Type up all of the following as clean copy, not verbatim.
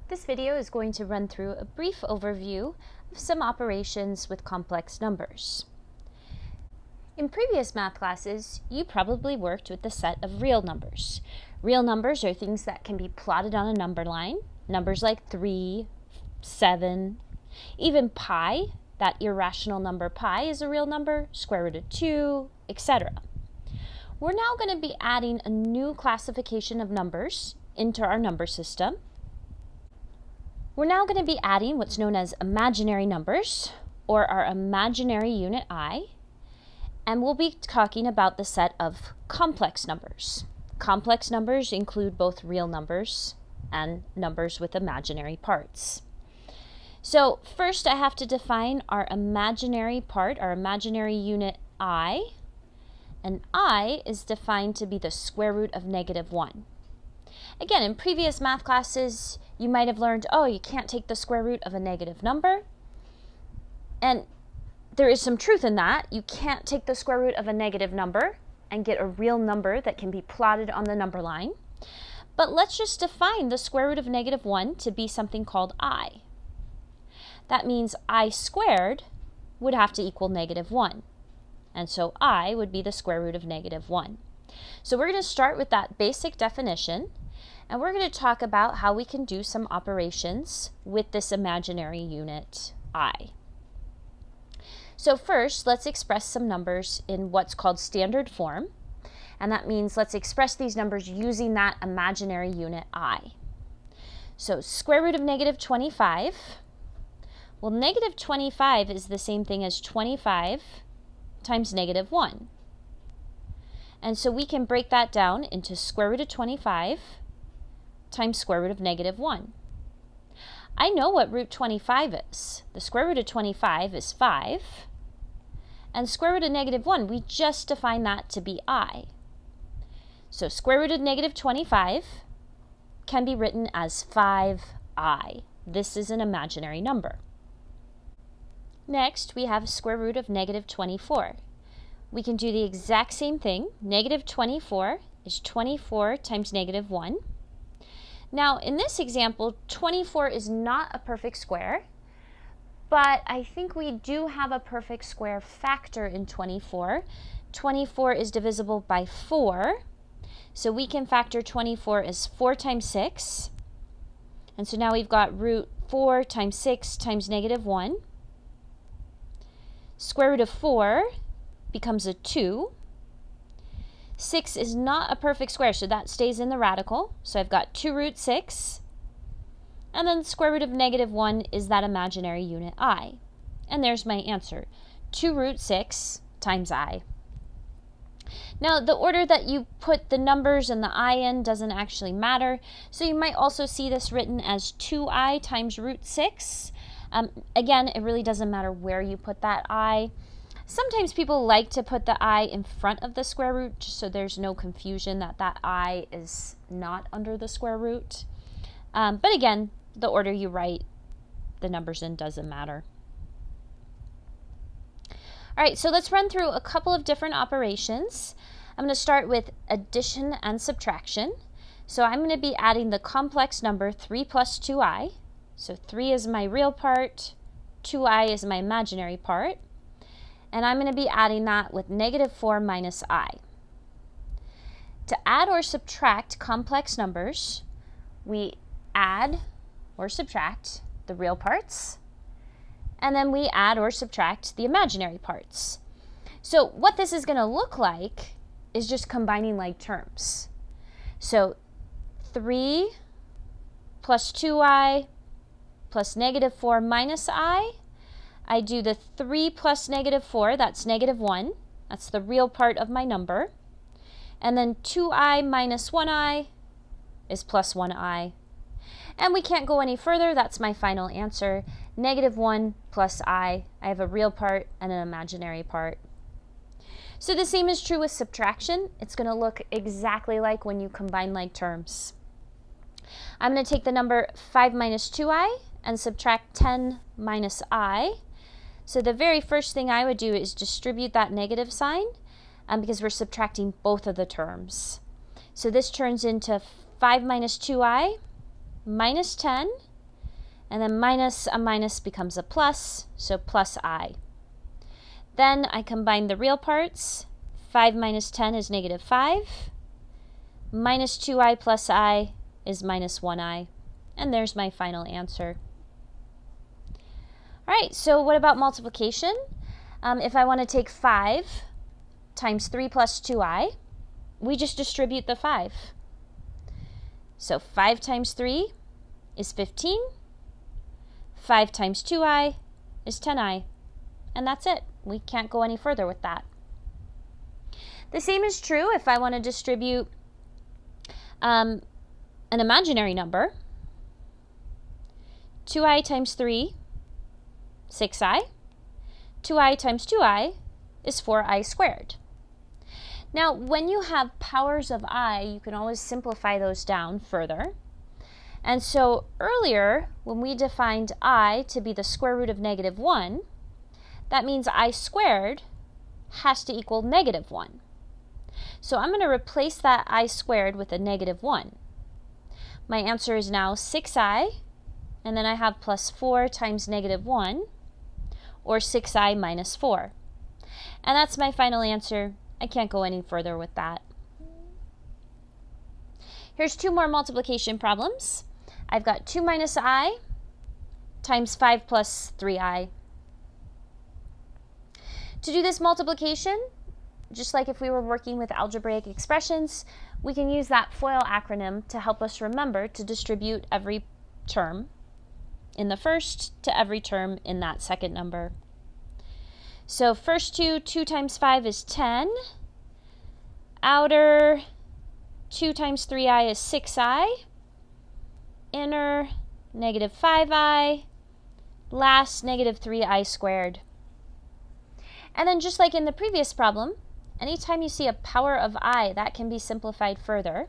This video is going to run through a brief overview of some operations with complex numbers. In previous math classes, you probably worked with the set of real numbers. Real numbers are things that can be plotted on a number line. Numbers like 3, 7, even pi, that irrational number pi is a real number, square root of 2, etc. We're now going to be adding a new classification of numbers into our number system. We're now going to be adding what's known as imaginary numbers, or our imaginary unit I, and we'll be talking about the set of complex numbers. Complex numbers include both real numbers and numbers with imaginary parts. So first I have to define our imaginary part, our imaginary unit I, and I is defined to be the square root of -1. Again, in previous math classes, you might have learned, oh, you can't take the square root of a negative number. And there is some truth in that. You can't take the square root of a negative number and get a real number that can be plotted on the number line. But let's just define the square root of -1 to be something called I. That means I squared would have to equal -1. And so I would be the square root of -1. So we're going to start with that basic definition, and we're going to talk about how we can do some operations with this imaginary unit I. So first, let's express some numbers in what's called standard form, and that means let's express these numbers using that imaginary unit I. So square root of -25, well, -25 is the same thing as 25 times -1. And so we can break that down into square root of 25 times square root of -1. I know what root 25 is. The square root of 25 is 5. And square root of -1, we just defined that to be I. So square root of -25 can be written as 5I. This is an imaginary number. Next, we have square root of -24. We can do the exact same thing. -24 is 24 times -1. Now, in this example, 24 is not a perfect square, but I think we do have a perfect square factor in 24. 24 is divisible by 4, so we can factor 24 as 4 times 6. And so now we've got root 4 times 6 times -1. Square root of 4 becomes a 2. 6 is not a perfect square, so that stays in the radical. So I've got 2 root 6. And then the square root of -1 is that imaginary unit I. And there's my answer, 2 root 6 times I. Now, the order that you put the numbers and the I in doesn't actually matter. So you might also see this written as 2I times root 6. Again, it really doesn't matter where you put that I. Sometimes people like to put the I in front of the square root, just so there's no confusion that that I is not under the square root. But again, the order you write the numbers in doesn't matter. All right, so let's run through a couple of different operations. I'm going to start with addition and subtraction. So I'm going to be adding the complex number 3 plus 2i. So 3 is my real part, 2i is my imaginary part. And I'm going to be adding that with -4 minus I. To add or subtract complex numbers, we add or subtract the real parts, and then we add or subtract the imaginary parts. So what this is going to look like is just combining like terms. So 3 plus 2i plus -4 minus I do the 3 plus -4, that's -1. That's the real part of my number. And then 2i minus 1i is plus 1i. And we can't go any further. That's my final answer. -1 plus I have a real part and an imaginary part. So the same is true with subtraction. It's going to look exactly like when you combine like terms. I'm going to take the number 5 minus 2i and subtract 10 minus I. So the very first thing I would do is distribute that negative sign because we're subtracting both of the terms. So this turns into 5 minus 2i minus 10 and then minus a minus becomes a plus, so plus I. Then I combine the real parts. 5 minus 10 is negative 5. Minus 2i plus I is minus 1i. And there's my final answer. All right, so what about multiplication? If I want to take 5 times 3 plus 2i, we just distribute the 5. So 5 times 3 is 15. 5 times 2i is 10i. And that's it. We can't go any further with that. The same is true if I want to distribute an imaginary number. 2i times 3, 6i. 2i times 2i is 4i squared. Now, when you have powers of I, you can always simplify those down further. And so earlier, when we defined I to be the square root of negative 1, that means I squared has to equal negative 1. So I'm going to replace that I squared with a negative 1. My answer is now 6i, and then I have plus 4 times negative 1, or 6i minus 4. And that's my final answer. I can't go any further with that. Here's 2 more multiplication problems. I've got 2 minus I times 5 plus 3i. To do this multiplication, just like if we were working with algebraic expressions, we can use that FOIL acronym to help us remember to distribute every term in the first to every term in that second number. So first 2 times 5 is 10. Outer 2 times 3i is 6i. Inner negative 5i. Last negative 3i squared. And then just like in the previous problem, anytime you see a power of I, that can be simplified further.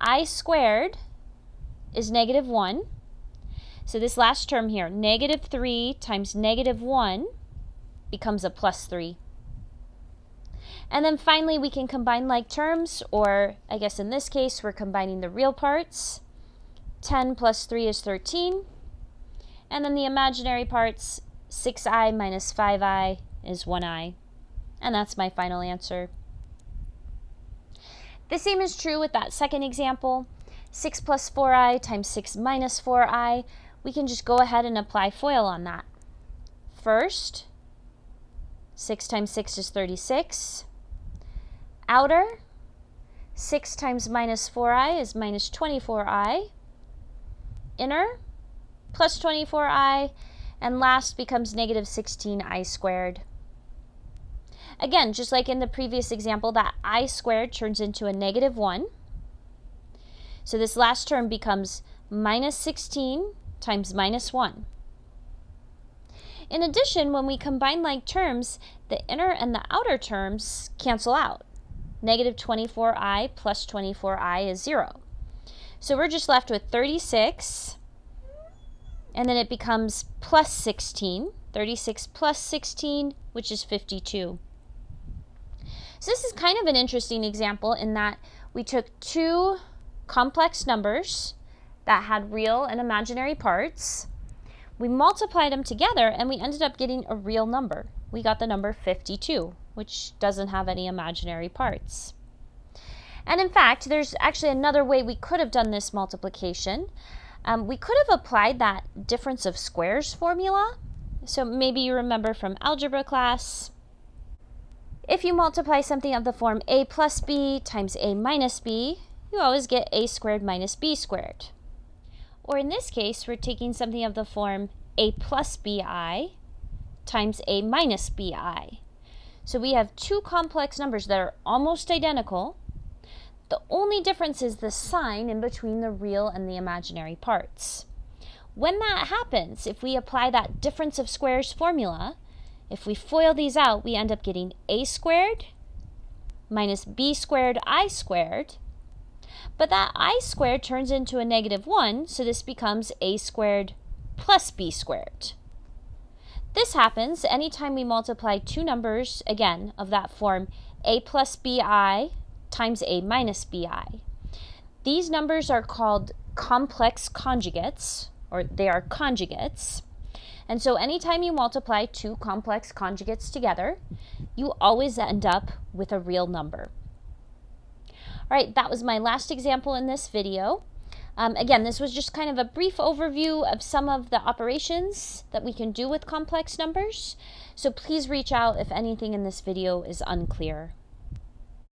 I squared is negative 1. So this last term here, negative 3 times negative 1 becomes a plus 3. And then finally we can combine like terms, or I guess in this case we're combining the real parts. 10 plus 3 is 13. And then the imaginary parts, 6i minus 5i is 1i. And that's my final answer. The same is true with that second example. 6 plus 4i times 6 minus 4i. We can just go ahead and apply FOIL on that. First, 6 times 6 is 36. Outer, 6 times minus 4i is minus 24i. Inner, plus 24i. And last becomes negative 16i squared. Again, just like in the previous example, that I squared turns into a negative 1. So this last term becomes minus 16 times minus 1. In addition, when we combine like terms, the inner and the outer terms cancel out. Negative 24i plus 24i is 0. So we're just left with 36, and then it becomes plus 16. 36 plus 16, which is 52. So this is kind of an interesting example in that we took 2 complex numbers that had real and imaginary parts. We multiplied them together and we ended up getting a real number. We got the number 52, which doesn't have any imaginary parts. And in fact, there's actually another way we could have done this multiplication. We could have applied that difference of squares formula. So maybe you remember from algebra class, if you multiply something of the form a plus b times a minus b, you always get a squared minus b squared. Or in this case, we're taking something of the form a plus bi times a minus bi. So we have 2 complex numbers that are almost identical. The only difference is the sign in between the real and the imaginary parts. When that happens, if we apply that difference of squares formula, if we FOIL these out, we end up getting a squared minus b squared I squared. But that I squared turns into a negative 1, so this becomes a squared plus b squared. This happens anytime we multiply 2 numbers, again, of that form a plus bi times a minus bi. These numbers are called complex conjugates, or they are conjugates. And so anytime you multiply two complex conjugates together, you always end up with a real number. All right, that was my last example in this video. Again, this was just kind of a brief overview of some of the operations that we can do with complex numbers. So please reach out if anything in this video is unclear.